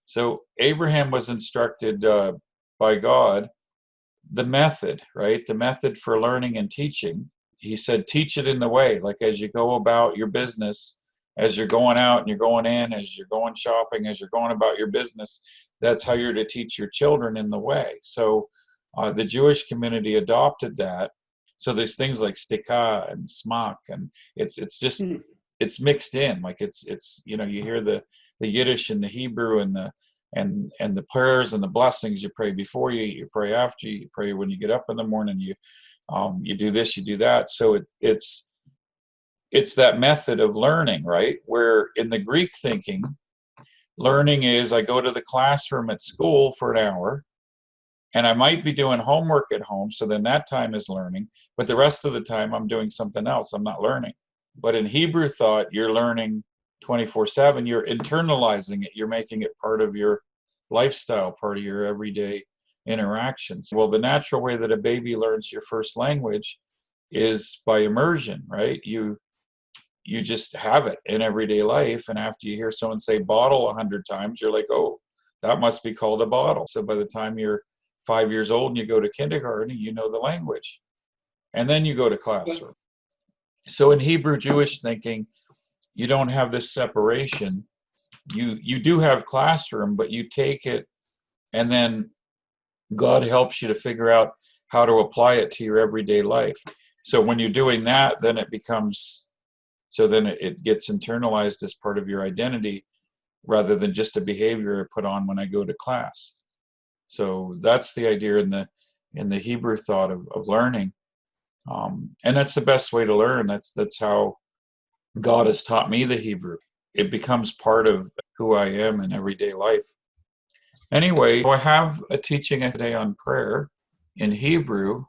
So Abraham was instructed by God the method, right? The method for learning and teaching. He said, teach it in the way, like as you go about your business, as you're going out and you're going in, as you're going shopping, as you're going about your business, that's how you're to teach your children in the way. So the Jewish community adopted that. So there's things like stika and smak, and it's just it's mixed in. Like it's you hear the Yiddish and the Hebrew and the prayers and the blessings. You pray before you eat, you pray after you pray when you get up in the morning. You do this, you do that. So it's that method of learning, right? Where in the Greek thinking, learning is I go to the classroom at school for an hour, and I might be doing homework at home, so then that time is learning, but the rest of the time I'm doing something else. I'm not learning. But in Hebrew thought, you're learning 24/7. You're internalizing it. You're making it part of your lifestyle, part of your everyday interactions. Well, the natural way that a baby learns your first language is by immersion, right? You just have it in everyday life, and after you hear someone say bottle 100 times, you're like, oh, that must be called a bottle. So by the time you're 5 years old and you go to kindergarten, you know the language, and then you go to classroom. So in Hebrew Jewish thinking, you don't have this separation. You do have classroom, but you take it, and then God helps you to figure out how to apply it to your everyday life. So when you're doing that, then it gets internalized as part of your identity, rather than just a behavior I put on when I go to class. So that's the idea in the Hebrew thought of learning, and that's the best way to learn. That's how God has taught me the Hebrew. It becomes part of who I am in everyday life. Anyway, I have a teaching today on prayer in Hebrew.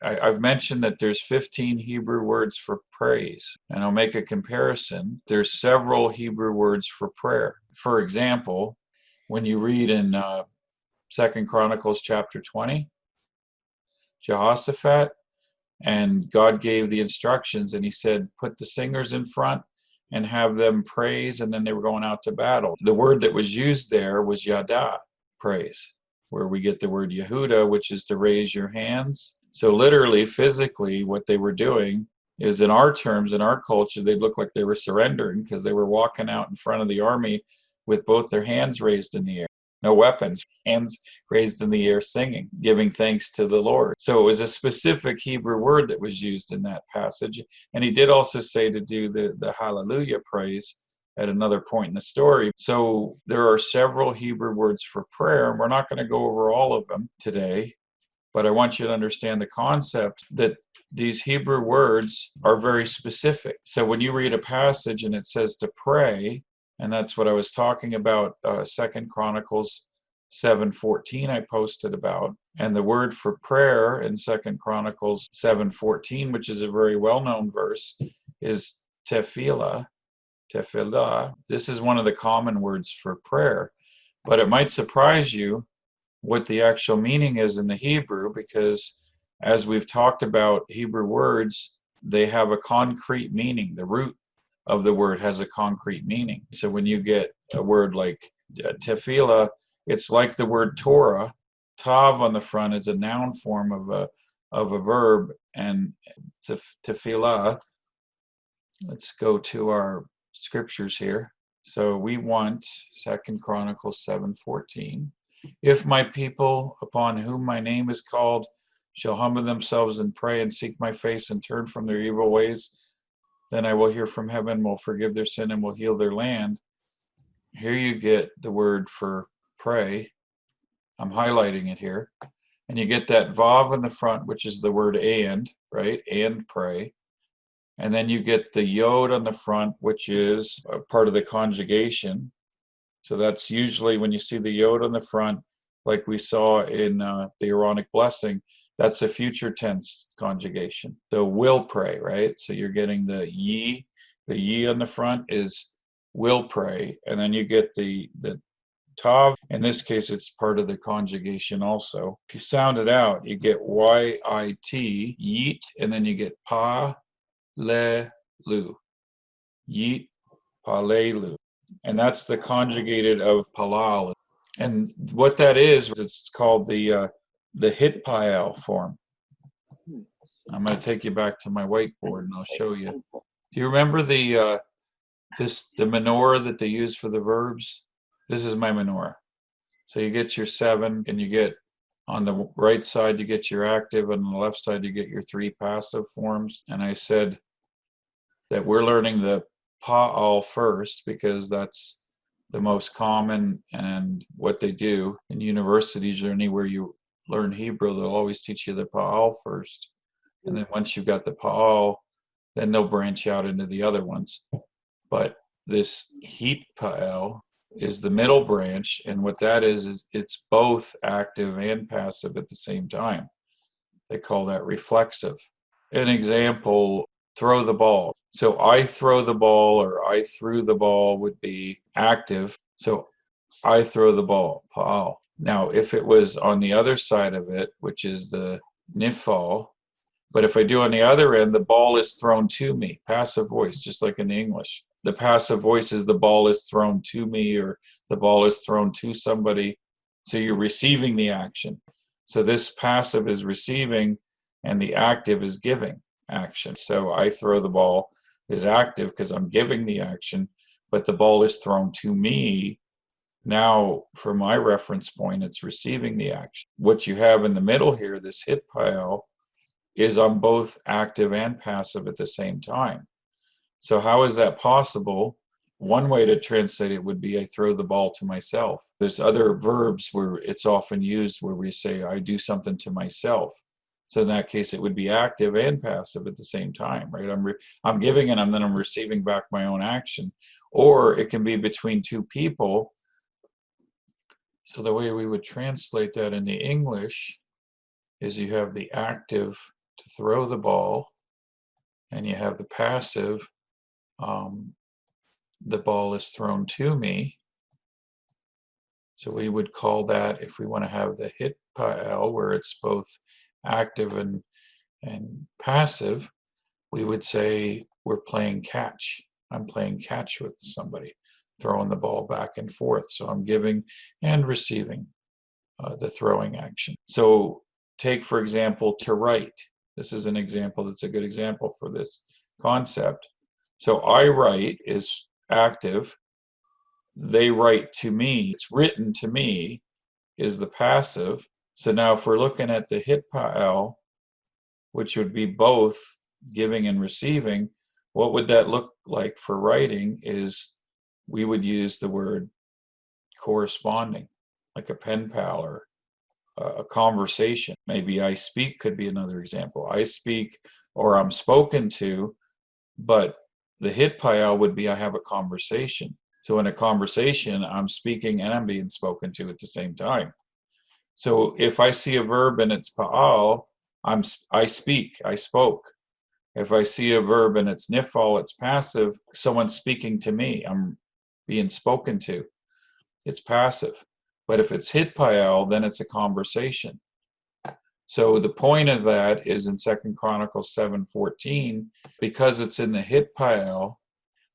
I've mentioned that there's 15 Hebrew words for praise, and I'll make a comparison. There's several Hebrew words for prayer. For example, when you read in 2 Chronicles chapter 20, Jehoshaphat, and God gave the instructions, and he said, put the singers in front and have them praise, and then they were going out to battle. The word that was used there was yada, praise, where we get the word Yehuda, which is to raise your hands. So literally, physically, what they were doing is, in our terms, in our culture, they'd look like they were surrendering, because they were walking out in front of the army with both their hands raised in the air. No weapons, hands raised in the air, singing, giving thanks to the Lord. So it was a specific Hebrew word that was used in that passage. And he did also say to do the hallelujah praise at another point in the story. So there are several Hebrew words for prayer, and we're not going to go over all of them today, but I want you to understand the concept that these Hebrew words are very specific. So when you read a passage and it says to pray, and that's what I was talking about, 2 Chronicles 7:14 I posted about. And the word for prayer in 2 Chronicles 7:14, which is a very well-known verse, is tefillah. Tefillah. This is one of the common words for prayer. But it might surprise you what the actual meaning is in the Hebrew, because as we've talked about Hebrew words, they have a concrete meaning. The root of the word has a concrete meaning. So when you get a word like tefillah, it's like the word Torah. Tav on the front is a noun form of a verb, and tefillah. Let's go to our scriptures here. So we want 2 Chronicles 7:14. If my people, upon whom my name is called, shall humble themselves and pray and seek my face and turn from their evil ways, then I will hear from heaven, will forgive their sin, and will heal their land. Here you get the word for pray. I'm highlighting it here. And you get that vav in the front, which is the word and, right? And pray. And then you get the yod on the front, which is a part of the conjugation. So that's usually when you see the yod on the front, like we saw in the Aaronic blessing, that's a future tense conjugation. So will pray, right? So you're getting the ye on the front is will pray. And then you get the tav. In this case, it's part of the conjugation also. If you sound it out, you get Y-I-T, yeet, and then you get pa, le, lu. Yeet, pa, le, lu. And that's the conjugated of palal. And what that is, it's called the Hitpael form. I'm going to take you back to my whiteboard and I'll show you. Do you remember the menorah that they use for the verbs? This is my menorah. So you get your 7, and you get on the right side you get your active, and on the left side you get your 3 passive forms. And I said that we're learning the pa'al first because that's the most common, and what they do in universities or anywhere you learn Hebrew, they'll always teach you the pa'al first. And then once you've got the pa'al, then they'll branch out into the other ones. But this Hitpael is the middle branch, and what that is it's both active and passive at the same time. They call that reflexive. An example, throw the ball. So I throw the ball, or I threw the ball would be active. So I throw the ball, pa'al. Now, if it was on the other side of it, which is the nifal, but if I do on the other end, the ball is thrown to me, passive voice, just like in English. The passive voice is the ball is thrown to me, or the ball is thrown to somebody. So you're receiving the action. So this passive is receiving, and the active is giving action. So I throw the ball is active because I'm giving the action, but the ball is thrown to me. Now, for my reference point, it's receiving the action. What you have in the middle here, this Hitpael, is I'm both active and passive at the same time. So how is that possible? One way to translate it would be I throw the ball to myself. There's other verbs where it's often used where we say I do something to myself. So in that case, it would be active and passive at the same time, right? I'm giving and then I'm receiving back my own action. Or it can be between two people. So the way we would translate that into English is you have the active to throw the ball, and you have the passive, the ball is thrown to me. So we would call that, if we want to have the Hitpael, where it's both active and passive, we would say we're playing catch. I'm playing catch with somebody, throwing the ball back and forth. So I'm giving and receiving the throwing action. So take, for example, to write. This is an example that's a good example for this concept. So I write is active. They write to me. It's written to me is the passive. So now if we're looking at the Hitpael, which would be both giving and receiving, what would that look like for writing is we would use the word corresponding, like a pen pal or a conversation. Maybe I speak could be another example. I speak or I'm spoken to, but the Hitpael would be I have a conversation. So in a conversation, I'm speaking and I'm being spoken to at the same time. So if I see a verb and it's pa'al, I speak, I spoke. If I see a verb and it's nifal, it's passive, someone's speaking to me, I'm being spoken to. It's passive. But if it's Hitpael, then it's a conversation. So the point of that is in 2 Chronicles 7:14, because it's in the Hitpael,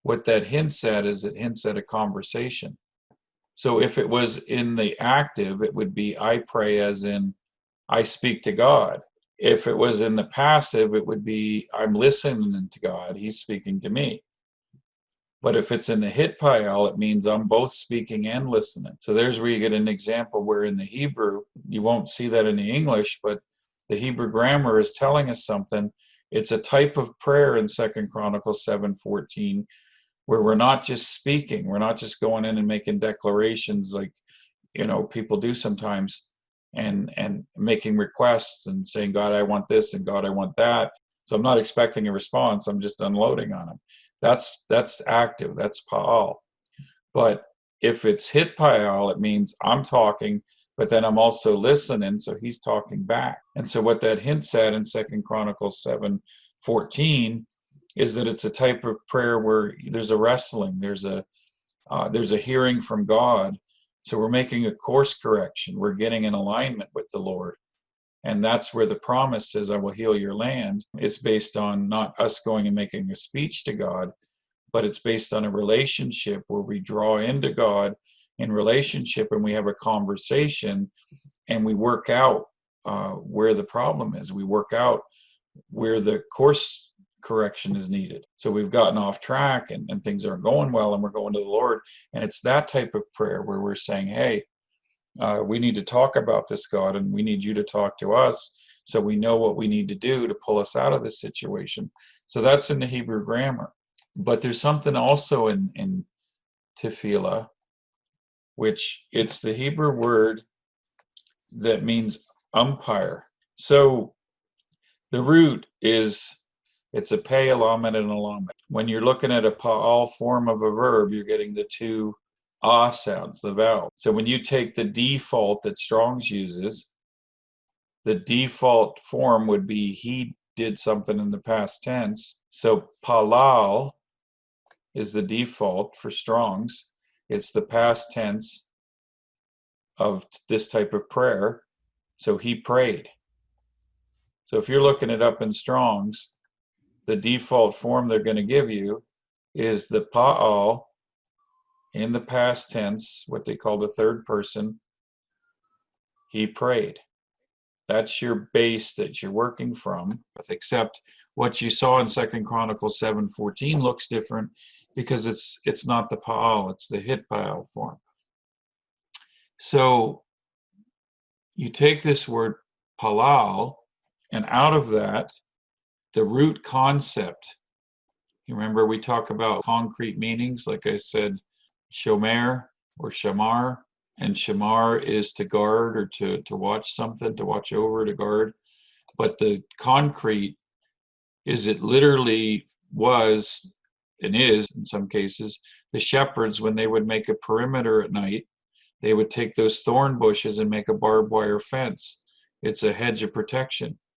what that hints at is it hints at a conversation. So if it was in the active, it would be I pray, as in I speak to God. If it was in the passive, it would be I'm listening to God, he's speaking to me. But if it's in the Hitpael, it means I'm both speaking and listening. So there's where you get an example where in the Hebrew, you won't see that in the English, but the Hebrew grammar is telling us something. It's a type of prayer in 2 Chronicles 7:14, where we're not just speaking, we're not just going in and making declarations like, people do sometimes, and making requests and saying, God, I want this, and God, I want that. So I'm not expecting a response, I'm just unloading on them. That's active, that's pa'al. But if it's Hitpael, it means I'm talking, but then I'm also listening, so he's talking back. And so what that hints at in 2 Chronicles 7:14 is that it's a type of prayer where there's a wrestling, there's a hearing from God. So we're making a course correction, we're getting in alignment with the Lord. And that's where the promise says, I will heal your land. It's based on not us going and making a speech to God, but it's based on a relationship where we draw into God in relationship, and we have a conversation, and we work out where the problem is. We work out where the course correction is needed. So we've gotten off track, and things aren't going well, and we're going to the Lord. And it's that type of prayer where we're saying, hey, we need to talk about this, God, and we need you to talk to us so we know what we need to do to pull us out of this situation. So that's in the Hebrew grammar. But there's something also in tefillah, which it's the Hebrew word that means umpire. So the root is, it's a pei, a lamed, and a lamed. When you're looking at a pa'al form of a verb, you're getting the two ah sounds, the vowel. So when you take the default that Strong's uses, the default form would be he did something in the past tense. So palal is the default for Strong's. It's the past tense of this type of prayer. So he prayed. So if you're looking it up in Strong's, the default form they're going to give you is the pa'al in the past tense, what they call the third person. He prayed. That's your base that you're working from, except what you saw in 2 Chronicles 7:14 looks different because it's not the pa'al, it's the hit pa'al form. So you take this word palal, and out of that, the root concept. You remember we talk about concrete meanings, like I said, shomer or shamar, and shamar is to guard or to watch something, to watch over, to guard. But the concrete is, it literally was and is in some cases the shepherds, when they would make a perimeter at night, they would take those thorn bushes and make a barbed wire fence. It's a hedge of protection.